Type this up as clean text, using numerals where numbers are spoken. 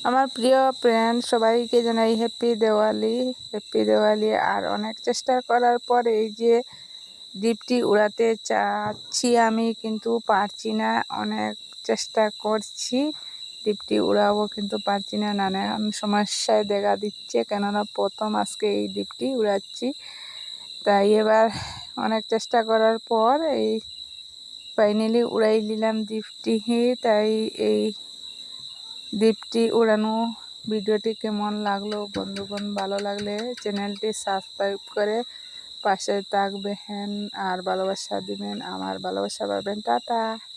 আমার প্রিয় ফ্রেন্ড সবাইকে জানাই হ্যাপি দেওয়ালি। আর অনেক চেষ্টা করার পর এই যে দীপটি উড়াতে চাচ্ছি আমি, কিন্তু পারছি না। অনেক চেষ্টা করছি, দীপটি উড়াবো কিন্তু পারছি না। নানান সমস্যায় দেখা দিচ্ছে, কেননা প্রথম আজকে এই দীপটি উড়াচ্ছি। তাই এবার অনেক চেষ্টা করার পর এই ফাইনালি উড়াই নিলাম দীপটি। তাই এই দীপটি উড়ানো ভিডিওটি কেমন লাগলো বন্ধুগণ, ভালো লাগলে চ্যানেলটি সাবস্ক্রাইব করে পাশে থাকবেন আর ভালোবাসা দিবেন। আমার ভালোবাসা পাবেন। টাটা।